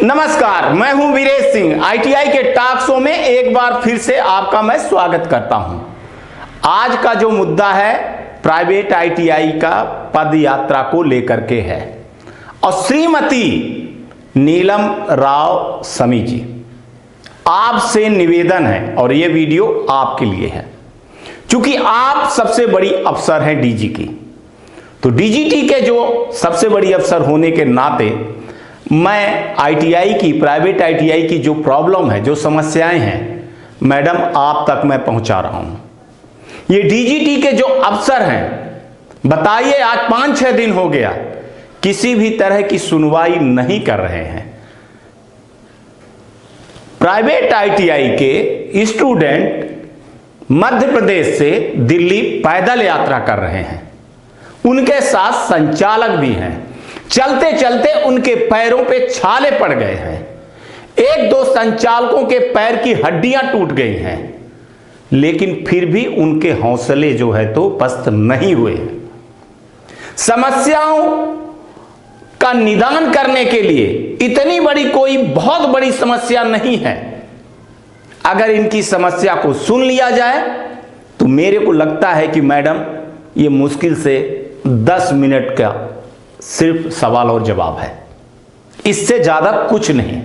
नमस्कार, मैं हूं वीरेश सिंह। आईटीआई के टॉक शो में एक बार फिर से आपका मैं स्वागत करता हूं। आज का जो मुद्दा है प्राइवेट आईटीआई का पद यात्रा को लेकर के है और श्रीमती नीलम राव समी जी, आपसे निवेदन है और ये वीडियो आपके लिए है। क्योंकि आप सबसे बड़ी अफसर हैं डीजी की, तो डीजीटी के जो सबसे बड़ी अफसर होने के नाते मैं आईटीआई की, प्राइवेट आईटीआई की जो प्रॉब्लम है, जो समस्याएं हैं, मैडम आप तक मैं पहुंचा रहा हूं। ये डीजीटी के जो अफसर हैं, बताइए आज 5-6 दिन हो गया, किसी भी तरह की सुनवाई नहीं कर रहे हैं। प्राइवेट आईटीआई के स्टूडेंट मध्य प्रदेश से दिल्ली पैदल यात्रा कर रहे हैं, उनके साथ संचालक भी हैं। चलते चलते उनके पैरों पे छाले पड़ गए हैं, 1-2 संचालकों के पैर की हड्डियां टूट गई हैं, लेकिन फिर भी उनके हौसले जो है तो पस्त नहीं हुए। समस्याओं का निदान करने के लिए इतनी बड़ी कोई बहुत बड़ी समस्या नहीं है। अगर इनकी समस्या को सुन लिया जाए तो मेरे को लगता है कि मैडम ये मुश्किल से 10 मिनट का सिर्फ सवाल और जवाब है, इससे ज्यादा कुछ नहीं।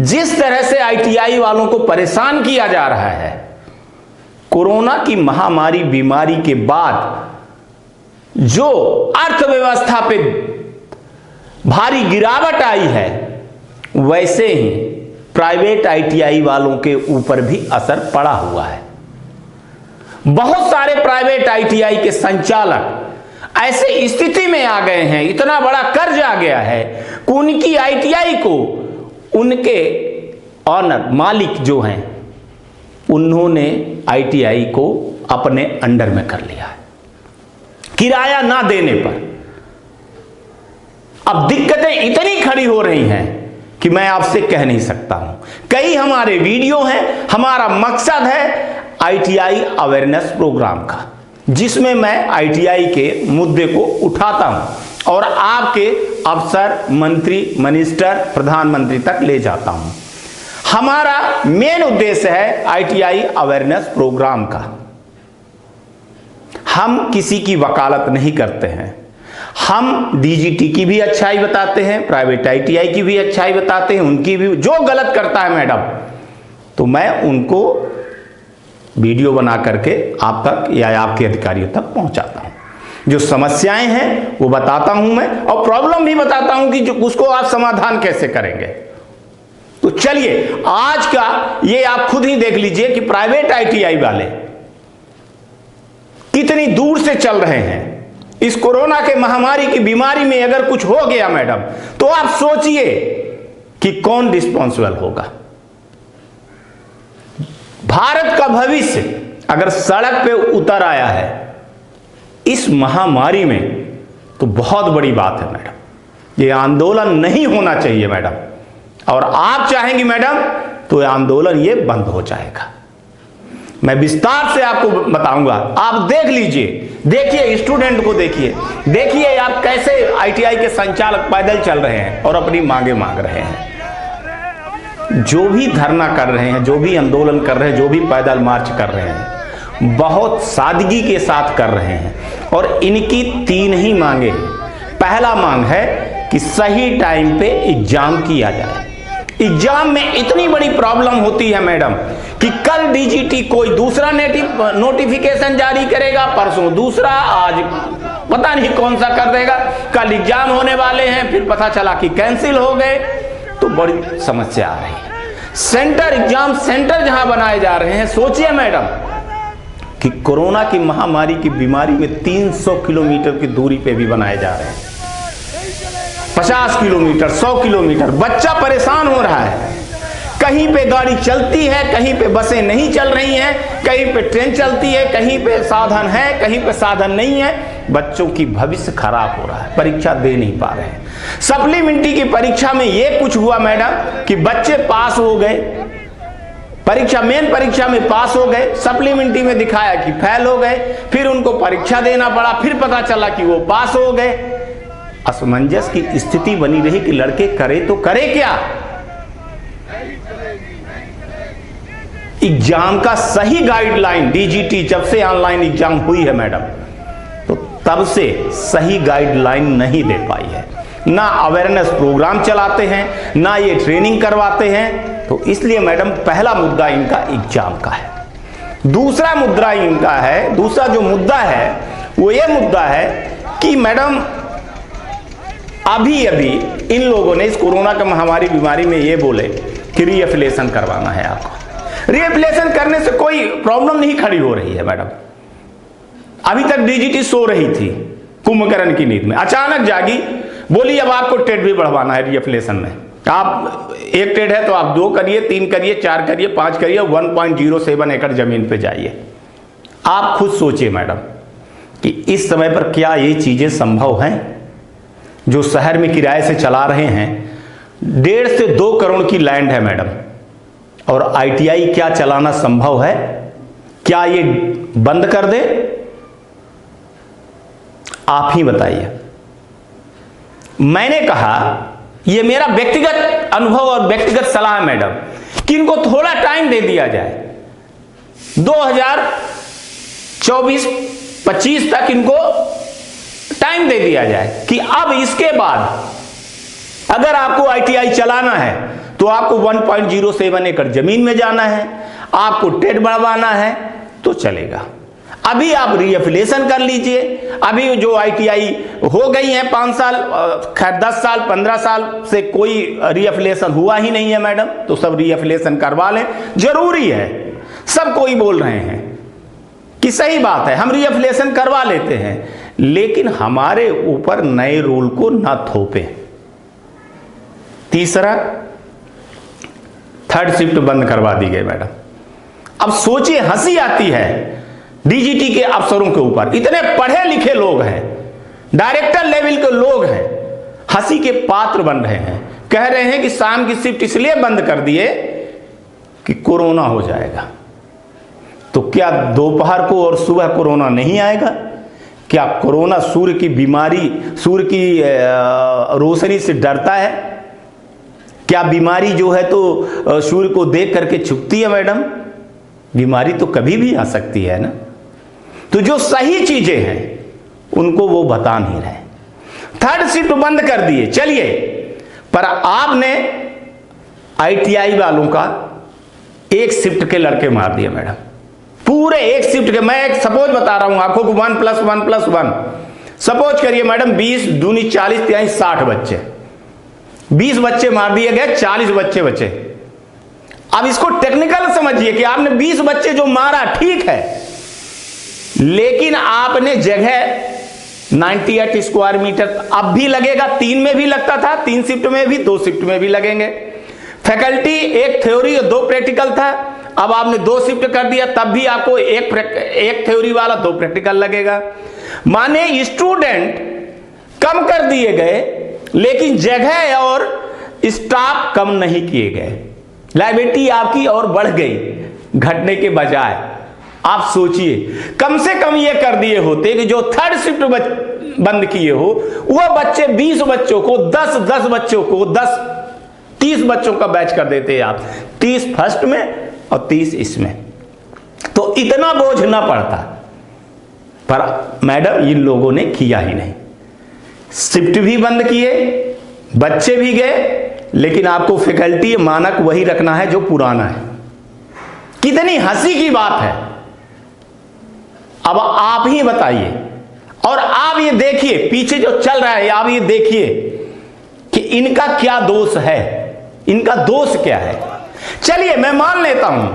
जिस तरह से आईटीआई वालों को परेशान किया जा रहा है, कोरोना की महामारी बीमारी के बाद जो अर्थव्यवस्था पे भारी गिरावट आई है, वैसे ही प्राइवेट आईटीआई वालों के ऊपर भी असर पड़ा हुआ है। बहुत सारे प्राइवेट आईटीआई के संचालक ऐसे स्थिति में आ गए हैं, इतना बड़ा कर्ज आ गया है कि उनकी आईटीआई को उनके ऑनर मालिक जो हैं, उन्होंने आईटीआई को अपने अंडर में कर लिया है किराया ना देने पर। अब दिक्कतें इतनी खड़ी हो रही हैं कि मैं आपसे कह नहीं सकता हूं। कई हमारे वीडियो हैं, हमारा मकसद है आईटीआई अवेयरनेस प्रोग्राम का, जिसमें मैं आईटीआई के मुद्दे को उठाता हूं और आपके अफसर, मंत्री, मिनिस्टर, प्रधानमंत्री तक ले जाता हूं। हमारा मेन उद्देश्य है आईटीआई अवेयरनेस प्रोग्राम का। हम किसी की वकालत नहीं करते हैं, हम डीजीटी की भी अच्छाई बताते हैं, प्राइवेट आईटीआई की भी अच्छाई बताते हैं, उनकी भी जो गलत करता है मैडम, तो मैं उनको वीडियो बना करके आप तक या आपके अधिकारियों तक पहुंचाता हूं। जो समस्याएं हैं वो बताता हूं मैं, और प्रॉब्लम भी बताता हूं कि जो उसको आप समाधान कैसे करेंगे। तो चलिए आज का ये आप खुद ही देख लीजिए कि प्राइवेट आईटीआई वाले कितनी दूर से चल रहे हैं। इस कोरोना के महामारी की बीमारी में अगर कुछ हो गया मैडम, तो आप सोचिए कि कौन रिस्पॉन्सिबल होगा। भारत का भविष्य अगर सड़क पे उतर आया है इस महामारी में, तो बहुत बड़ी बात है मैडम। ये आंदोलन नहीं होना चाहिए मैडम, और आप चाहेंगी मैडम तो ये आंदोलन ये बंद हो जाएगा। मैं विस्तार से आपको बताऊंगा, आप देख लीजिए, देखिए स्टूडेंट को देखिए आप कैसे आईटीआई के संचालक पैदल चल रहे हैं और अपनी मांगे मांग रहे हैं। जो भी धरना कर रहे हैं, जो भी आंदोलन कर रहे हैं, जो भी पैदल मार्च कर रहे हैं, बहुत सादगी के साथ कर रहे हैं और इनकी 3 ही मांगे हैं। पहला मांग है कि सही टाइम पे एग्जाम किया जाए। एग्जाम में इतनी बड़ी प्रॉब्लम होती है मैडम कि कल डीजीटी कोई दूसरा नोटिफिकेशन जारी करेगा, परसों दूसरा, आज पता नहीं कौन सा कर देगा, कल एग्जाम होने वाले हैं, फिर पता चला कि कैंसिल हो गए, तो बड़ी समस्या आ रही है। एग्जाम सेंटर जहां बनाए जा रहे हैं, सोचिए मैडम कि कोरोना की महामारी की बीमारी में 300 किलोमीटर की दूरी पे भी बनाए जा रहे हैं, 50 किलोमीटर, 100 किलोमीटर। बच्चा परेशान हो रहा है। कहीं पे गाड़ी चलती है, कहीं पे बसें नहीं चल रही हैं, कहीं पे ट्रेन चलती है, कहीं पे साधन है, कहीं पे साधन नहीं है। बच्चों की भविष्य खराब हो रहा है, परीक्षा दे नहीं पा रहे हैं। सप्लीमेंट्री की परीक्षा में यह कुछ हुआ मैडम कि बच्चे पास हो गए, परीक्षा मेन परीक्षा में पास हो गए, सप्लीमेंट्री में दिखाया कि फेल हो गए, फिर उनको परीक्षा देना पड़ा, फिर पता चला कि वो पास हो गए। असमंजस की स्थिति बनी रही कि लड़के करे तो करे क्या। एग्जाम का सही गाइडलाइन डीजीटी जब से ऑनलाइन एग्जाम हुई है मैडम, तो तब से सही गाइडलाइन नहीं दे पाई है। ना अवेयरनेस प्रोग्राम चलाते हैं, ना ये ट्रेनिंग करवाते हैं। तो इसलिए मैडम पहला मुद्दा इनका एग्जाम का है। दूसरा मुद्दा इनका है, दूसरा जो मुद्दा है वो ये मुद्दा है कि मैडम अभी इन लोगों ने इस कोरोना का महामारी बीमारी में ये बोले कि रीएफिलिएशन करवाना है आपको। रीएफिलिएशन करने से कोई प्रॉब्लम नहीं खड़ी हो रही है मैडम। अभी तक डीजीटी सो रही थी कुंभकर्ण की नींद में, अचानक जागी, बोली अब आपको टेट भी बढ़वाना है रीएफिलिएशन में। आप एक टेट है तो आप 2 करिए, 3 करिए, 4 करिए, 5 करिए, 1.07 एकड़ जमीन पे जाइए। आप खुद सोचिए मैडम कि इस समय पर क्या ये चीजें संभव हैं? जो शहर में किराए से चला रहे हैं, 1.5 से 2 करोड़ की लैंड है मैडम, और आईटीआई क्या चलाना संभव है? क्या ये बंद कर दे? आप ही बताइए। मैंने कहा, ये मेरा व्यक्तिगत अनुभव और व्यक्तिगत सलाह है मैडम, कि इनको थोड़ा टाइम दे दिया जाए। 2024-25 तक इनको टाइम दे दिया जाए कि अब इसके बाद अगर आपको आईटीआई चलाना है तो आपको 1.07 एकड़ जमीन में जाना है, आपको टेट बढ़वाना है तो चलेगा। अभी आप रीएफिलिएशन कर लीजिए। अभी जो आईटीआई हो गई है 5 साल, खैर 10 साल 15 साल से कोई रीएफिलिएशन हुआ ही नहीं है मैडम, तो सब रीएफिलिएशन करवा लें, जरूरी है। सब कोई बोल रहे हैं कि सही बात है, हम रीएफिलिएशन करवा लेते हैं, लेकिन हमारे ऊपर नए रूल को ना थोपे। तीसरा, 3rd शिफ्ट बंद करवा दी गई मैडम। अब सोचिए, हंसी आती है डीजीटी के अफसरों के ऊपर। इतने पढ़े लिखे लोग हैं, डायरेक्टर लेवल के लोग हैं, हंसी के पात्र बन रहे हैं। कह रहे हैं कि शाम की शिफ्ट इसलिए बंद कर दिए कि कोरोना हो जाएगा। तो क्या दोपहर को और सुबह कोरोना नहीं आएगा? क्या कोरोना सूर्य की बीमारी, सूर्य की रोशनी से डरता है? क्या बीमारी जो है तो सूर्य को देख करके छुपती है मैडम? बीमारी तो कभी भी आ सकती है ना। तो जो सही चीजें हैं उनको वो बता नहीं रहे। 3rd शिफ्ट बंद कर दिए, चलिए, पर आपने आईटीआई वालों का 1 शिफ्ट के लड़के मार दिए मैडम, पूरे 1 शिफ्ट के। मैं एक सपोज बता रहा हूं आपको, 1+1+1 सपोज करिए मैडम, 20 दूनी 40 तिहाई 60 बच्चे, 20 बच्चे मार दिए गए, 40 बच्चे बचे। अब इसको टेक्निकल समझिए कि आपने 20 बच्चे जो मारा ठीक है, लेकिन आपने जगह 98 स्क्वायर मीटर अब भी लगेगा, 3 में भी लगता था, 3 शिफ्ट में भी, 2 शिफ्ट में भी लगेंगे। फैकल्टी 1 थ्योरी और 2 प्रैक्टिकल था, अब आपने 2 शिफ्ट कर दिया, तब भी आपको एक थ्योरी वाला 2 प्रैक्टिकल लगेगा। माने स्टूडेंट कम कर दिए गए, लेकिन जगह और स्टाफ कम नहीं किए गए। लायबिलिटी आपकी और बढ़ गई घटने के बजाय। आप सोचिए, कम से कम ये कर दिए होते कि जो 3rd शिफ्ट बंद किए हो, वो बच्चे 20 बच्चों को 10 बच्चों को 30 बच्चों का बैच कर देते आप, 30 फर्स्ट में और 30 इसमें, तो इतना बोझ ना पड़ता। पर मैडम इन लोगों ने किया ही नहीं। शिफ्ट भी बंद किए, बच्चे भी गए, लेकिन आपको फैकल्टी मानक वही रखना है जो पुराना है। कितनी हंसी की बात है। अब आप ही बताइए, और आप ये देखिए पीछे जो चल रहा है, आप ये देखिए कि इनका क्या दोष है, इनका दोष क्या है। चलिए मैं मान लेता हूं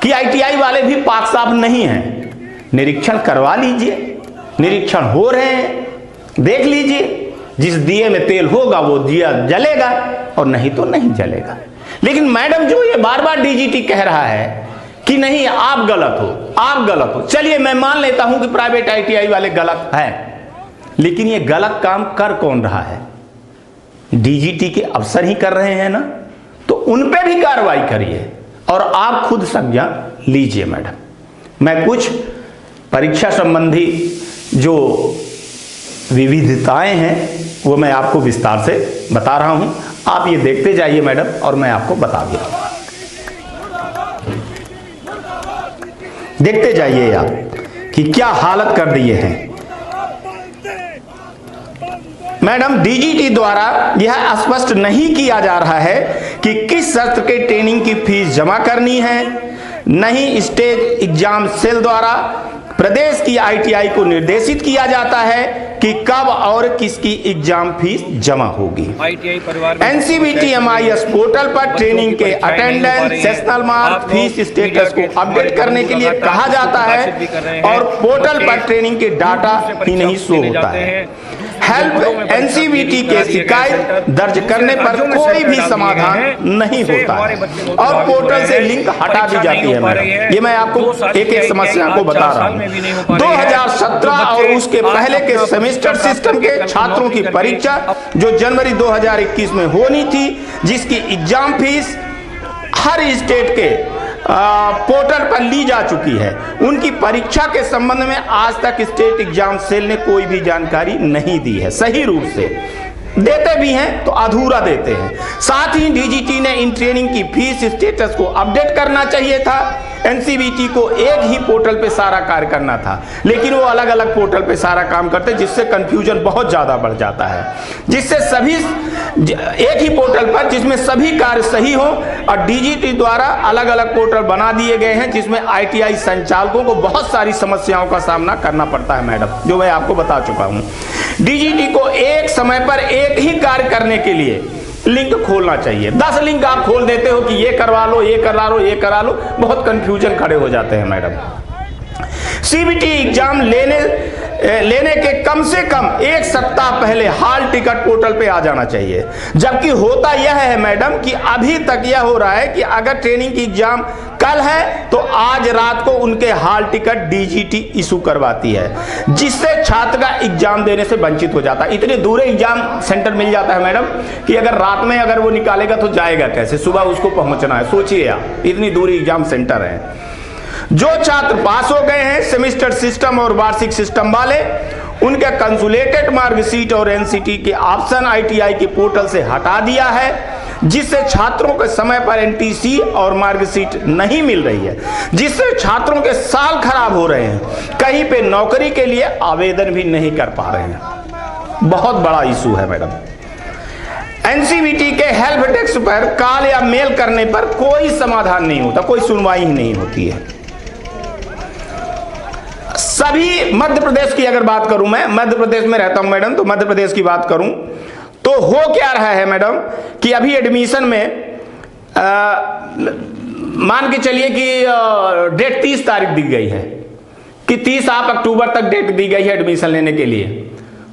कि आईटीआई वाले भी पाक साफ नहीं हैं, निरीक्षण करवा लीजिए, निरीक्षण हो रहे हैं, देख लीजिए, जिस दिए में तेल होगा वो दिया जलेगा और नहीं तो नहीं जलेगा। लेकिन मैडम जो ये बार बार डीजीटी कह रहा है कि नहीं आप गलत हो, आप गलत हो, चलिए मैं मान लेता हूं कि प्राइवेट आईटीआई वाले गलत हैं, लेकिन ये गलत काम कर कौन रहा है? डीजीटी के अफसर ही कर रहे हैं ना, तो उन पे भी कार्रवाई करिए और आप खुद संज्ञान लीजिए मैडम। मैं कुछ परीक्षा संबंधी जो विविधताएं हैं वो मैं आपको विस्तार से बता रहा हूं। आप ये देखते जाइए मैडम, और मैं आपको बता भी रहा हूं। देखते जाइए आप कि क्या हालत कर दिए हैं मैडम। डीजीटी द्वारा यह स्पष्ट नहीं किया जा रहा है कि किस सत्र के ट्रेनिंग की फीस जमा करनी है। नहीं स्टेट एग्जाम सेल द्वारा प्रदेश की आईटीआई को निर्देशित किया जाता है कि कब और किसकी एग्जाम फीस जमा होगी। NCVT-MIS पोर्टल पर ट्रेनिंग के attendance, sessional mark, fees status को अपडेट करने के लिए कहा जाता है और पोर्टल पर ट्रेनिंग के डाटा ही नहीं शो होता है। हेल्प NCVT के शिकायत दर्ज करने पर कोई भी समाधान नहीं होता है और पोर्टल से लिंक हटा दी जाती है मैडम। ये मैं आपको एक एक समस्या को बता रहा हूँ। 2017 और उसके पहले के सेमेस्टर सिस्टम के छात्रों की परीक्षा जो जनवरी 2021 में होनी थी, जिसकी एग्जाम फीस हर स्टेट के पोर्टल पर ली जा चुकी है, उनकी परीक्षा के संबंध में आज तक स्टेट एग्जाम सेल ने कोई भी जानकारी नहीं दी है। सही रूप से देते भी हैं तो अधूरा देते हैं। साथ ही डीजीटी ने इन ट्रेनिंग की फीस स्टेटस को अपडेट करना चाहिए था। एनसीवीटी को एक ही पोर्टल पे सारा कार्य करना था, लेकिन वो अलग अलग पोर्टल पे सारा काम करते, जिससे कंफ्यूजन बहुत ज्यादा बढ़ जाता है, जिससे सभी एक ही पोर्टल पर जिसमें सभी कार्य सही हो। और डीजीटी द्वारा अलग अलग पोर्टल बना दिए गए हैं, जिसमें आईटीआई संचालकों को बहुत सारी समस्याओं का सामना करना पड़ता है मैडम, जो मैं आपको बता चुका हूं। डीजीटी को एक समय पर एक ही कार्य करने के लिए लिंक खोलना चाहिए। 10 लिंक आप खोल देते हो कि ये करवा लो, ये करा लो, ये करा लो, बहुत कंफ्यूजन खड़े हो जाते हैं मैडम। सीबीटी एग्जाम लेने के कम से कम एक सप्ताह पहले हाल टिकट पोर्टल पे आ जाना चाहिए। जबकि होता यह है मैडम कि अभी तक यह हो रहा है कि अगर ट्रेनिंग की एग्जाम कल है तो आज रात को उनके हाल टिकट डीजीटी इशू करवाती है, जिससे छात्र का एग्जाम देने से वंचित हो जाता है। इतने दूर एग्जाम सेंटर मिल जाता है मैडम कि अगर रात में अगर वो निकालेगा तो जाएगा कैसे, सुबह उसको पहुंचना है। सोचिए आप, इतनी दूरी एग्जाम सेंटर है। जो छात्र पास हो गए हैं सेमेस्टर सिस्टम और वार्षिक सिस्टम वाले, उनके कंसुलेटेड मार्कशीट और एनसीटी के ऑप्शन आईटीआई के पोर्टल से हटा दिया है, जिससे छात्रों के समय पर एनटीसी और मार्कशीट नहीं मिल रही है, जिससे छात्रों के साल खराब हो रहे हैं, कहीं पे नौकरी के लिए आवेदन भी नहीं कर पा रहे हैं। बहुत बड़ा इशू है मैडम। एनसीवीटी के हेल्प डेस्क पर कॉल या मेल करने पर कोई समाधान नहीं होता, कोई सुनवाई ही नहीं होती है। सभी मध्य प्रदेश की अगर बात करूं, मैं मध्य प्रदेश में रहता हूं मैडम, तो मध्य प्रदेश की बात करूं तो हो क्या रहा है मैडम कि अभी एडमिशन में मान के चलिए कि डेट 30 तारीख दी गई है कि 30 अक्टूबर तक डेट दी गई है एडमिशन लेने के लिए,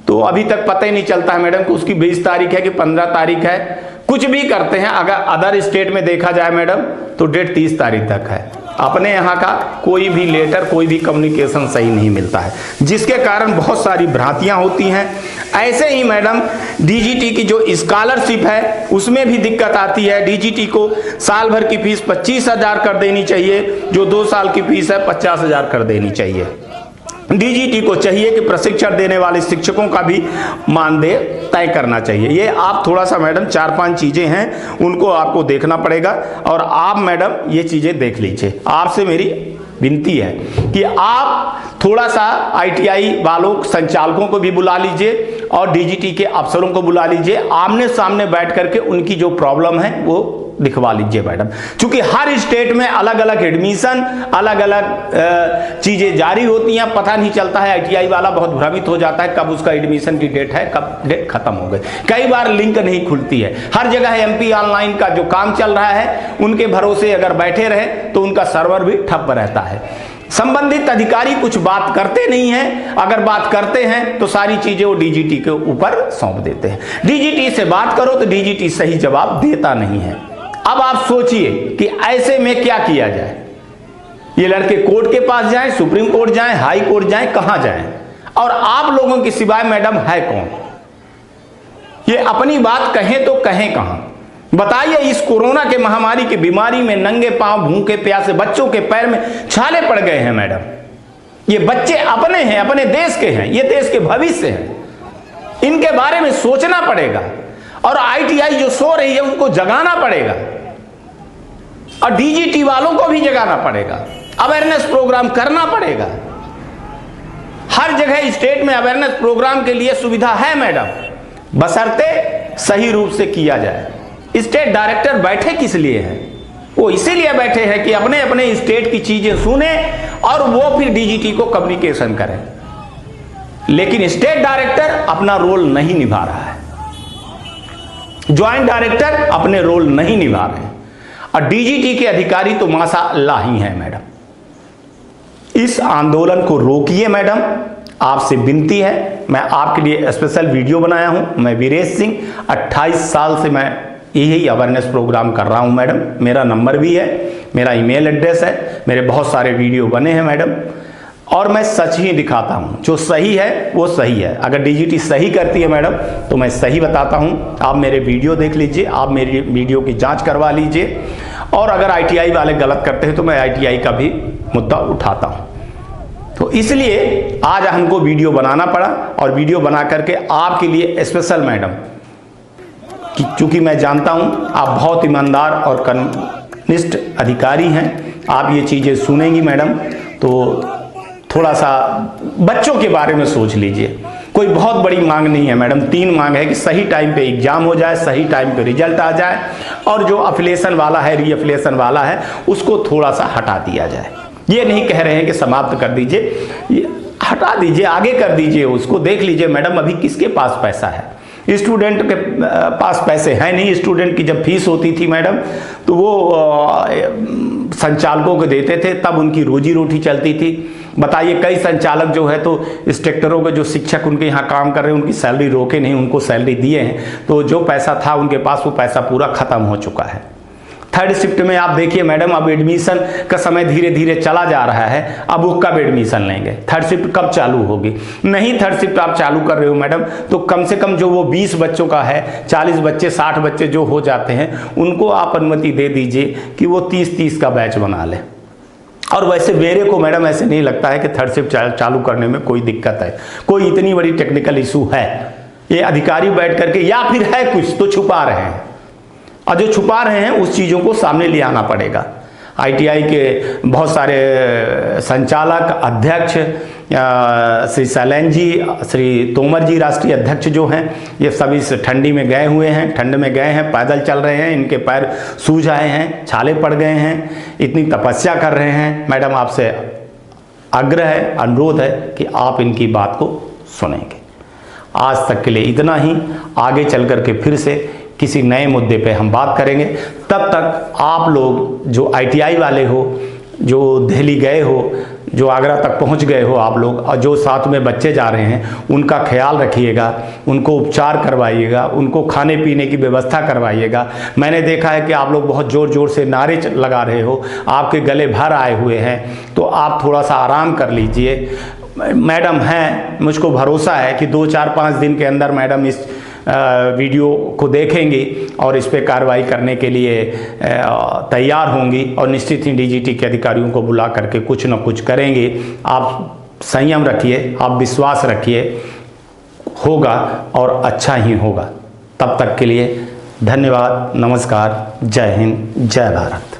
तो अभी तक पता ही नहीं चलता है मैडम कि उसकी 20 तारीख है कि 15 तारीख है। कुछ भी करते हैं, अगर अदर स्टेट में देखा जाए मैडम तो डेट 30 तारीख तक है। अपने यहाँ का कोई भी लेटर, कोई भी कम्युनिकेशन सही नहीं मिलता है, जिसके कारण बहुत सारी भ्रांतियां होती हैं। ऐसे ही मैडम डीजीटी की जो स्कॉलरशिप है उसमें भी दिक्कत आती है। डीजीटी को साल भर की फीस 25,000 कर देनी चाहिए, जो 2 साल की फीस है 50,000 कर देनी चाहिए। डीजीटी को चाहिए कि प्रशिक्षण देने वाले शिक्षकों का भी मानदेय तय करना चाहिए। ये आप थोड़ा सा मैडम 4-5 चीजें हैं, उनको आपको देखना पड़ेगा और आप मैडम ये चीजें देख लीजिए। आपसे मेरी विनती है कि आप थोड़ा सा आईटीआई वालों संचालकों को भी बुला लीजिए और डीजीटी के अफसरों को बुला लीजिए, आमने सामने बैठ करके उनकी जो प्रॉब्लम है वो दिखवा लीजिए मैडम। क्योंकि हर स्टेट में अलग अलग एडमिशन, अलग अलग चीजें जारी होती हैं, पता नहीं चलता है। आईटीआई वाला बहुत भ्रमित हो जाता है कब उसका एडमिशन की डेट है, कब डेट खत्म हो गई। कई बार लिंक नहीं खुलती है। हर जगह एमपी ऑनलाइन का जो काम चल रहा है उनके भरोसे अगर बैठे रहे तो उनका सर्वर भी ठप रहता है। संबंधित अधिकारी कुछ बात करते नहीं हैं, अगर बात करते हैं तो सारी चीजें वो डीजीटी के ऊपर सौंप देते हैं। डीजीटी से बात करो तो डीजीटी सही जवाब देता नहीं है। अब आप सोचिए कि ऐसे में क्या किया जाए। ये लड़के कोर्ट के पास जाएं, सुप्रीम कोर्ट जाएं, हाई कोर्ट जाएं, कहां जाएं? और आप लोगों के सिवाय मैडम है कौन? ये अपनी बात कहें तो कहें कहां? बताइए, इस कोरोना के महामारी की बीमारी में नंगे पांव भूखे प्यासे बच्चों के पैर में छाले पड़ गए हैं मैडम। ये बच्चे अपने हैं, अपने देश के हैं, ये देश के भविष्य हैं। इनके बारे में सोचना पड़ेगा और आईटीआई जो सो रही है उनको जगाना पड़ेगा और डीजीटी वालों को भी जगाना पड़ेगा, अवेयरनेस प्रोग्राम करना पड़ेगा। हर जगह स्टेट में अवेयरनेस प्रोग्राम के लिए सुविधा है मैडम, बशर्ते सही रूप से किया जाए। स्टेट डायरेक्टर बैठे किस लिए हैं? वो इसीलिए बैठे हैं कि अपने अपने स्टेट की चीजें सुने और वो फिर डीजीटी को कम्युनिकेशन करें। लेकिन स्टेट डायरेक्टर अपना रोल नहीं निभा रहा है, ज्वाइंट डायरेक्टर अपने रोल नहीं निभा रहे हैं और डीजीटी के अधिकारी तो माशाअल्लाह ही हैं मैडम। इस आंदोलन को रोकिए मैडम, आपसे विनती है। मैं आपके लिए स्पेशल वीडियो बनाया हूं। मैं वीरेश सिंह, 28 साल से मैं यही अवेयरनेस प्रोग्राम कर रहा हूं मैडम। मेरा नंबर भी है, मेरा ईमेल एड्रेस है, मेरे बहुत सारे वीडियो बने हैं मैडम और मैं सच ही दिखाता हूं। जो सही है वो सही है। अगर डीजीटी सही करती है मैडम तो मैं सही बताता हूं। आप मेरे वीडियो देख लीजिए, आप मेरी वीडियो की जांच करवा लीजिए और अगर आईटीआई वाले गलत करते हैं तो मैं आईटीआई का भी मुद्दा उठाता हूं। तो इसलिए आज हमको वीडियो बनाना पड़ा और वीडियो बना करके आपके लिए स्पेशल मैडम, क्योंकि मैं जानता हूं आप बहुत ईमानदार और कर्मनिष्ठ अधिकारी हैं, आप ये चीज़ें सुनेंगी मैडम। तो थोड़ा सा बच्चों के बारे में सोच लीजिए। कोई बहुत बड़ी मांग नहीं है मैडम, 3 मांग है कि सही टाइम पे एग्जाम हो जाए, सही टाइम पे रिजल्ट आ जाए और जो अफिलिएशन वाला है, रीअफिलिएशन वाला है, उसको थोड़ा सा हटा दिया जाए। ये नहीं कह रहे हैं कि समाप्त कर दीजिए, हटा दीजिए, आगे कर दीजिए, उसको देख लीजिए मैडम अभी किसके पास पैसा है। स्टूडेंट के पास पैसे हैं नहीं। स्टूडेंट की जब फीस होती थी मैडम तो वो संचालकों को देते थे, तब उनकी रोजी रोटी चलती थी। बताइए, कई संचालक जो है तो इंस्ट्रक्टरों के जो शिक्षक उनके यहाँ काम कर रहे हैं उनकी सैलरी रोके नहीं, उनको सैलरी दिए हैं, तो जो पैसा था उनके पास वो पैसा पूरा खत्म हो चुका है। थर्ड शिफ्ट में आप देखिए मैडम, अब एडमिशन का समय धीरे धीरे चला जा रहा है, अब वो कब एडमिशन लेंगे, थर्ड शिफ्ट कब चालू होगी? नहीं, थर्ड शिफ्ट आप चालू कर रहे हो मैडम तो कम से कम जो वो 20 बच्चों का है, 40 बच्चे 60 बच्चे जो हो जाते हैं उनको आप अनुमति दे दीजिए कि वो 30-30 का बैच बना ले। और वैसे मेरे को मैडम ऐसे नहीं लगता है कि थर्ड शिफ्ट चालू करने में कोई दिक्कत है, कोई इतनी बड़ी टेक्निकल इशू है। ये अधिकारी बैठ करके या फिर है कुछ तो छुपा रहे हैं और जो छुपा रहे हैं उस चीज़ों को सामने ले आना पड़ेगा। आईटीआई के बहुत सारे संचालक, अध्यक्ष, श्री सैलन जी, श्री तोमर जी राष्ट्रीय अध्यक्ष जो हैं, ये सभी ठंडी में गए हुए हैं, ठंड में गए हैं, पैदल चल रहे हैं, इनके पैर सूज आए हैं, छाले पड़ गए हैं, इतनी तपस्या कर रहे हैं। मैडम आपसे आग्रह है, अनुरोध है कि आप इनकी बात को सुनेंगे। आज तक के लिए इतना ही, आगे चल करके फिर से किसी नए मुद्दे पे हम बात करेंगे। तब तक आप लोग जो आईटीआई वाले हो, जो दिल्ली गए हो, जो आगरा तक पहुंच गए हो आप लोग, और जो साथ में बच्चे जा रहे हैं उनका ख्याल रखिएगा, उनको उपचार करवाइएगा, उनको खाने पीने की व्यवस्था करवाइएगा। मैंने देखा है कि आप लोग बहुत ज़ोर ज़ोर से नारे लगा रहे हो, आपके गले भर आए हुए हैं, तो आप थोड़ा सा आराम कर लीजिए। मैडम हैं, मुझको भरोसा है कि 2-4-5 दिन के अंदर मैडम इस वीडियो को देखेंगी और इस पे कार्रवाई करने के लिए तैयार होंगी और निश्चित ही डीजीटी के अधिकारियों को बुला करके कुछ न कुछ करेंगे। आप संयम रखिए, आप विश्वास रखिए, होगा और अच्छा ही होगा। तब तक के लिए धन्यवाद, नमस्कार, जय हिंद, जय भारत।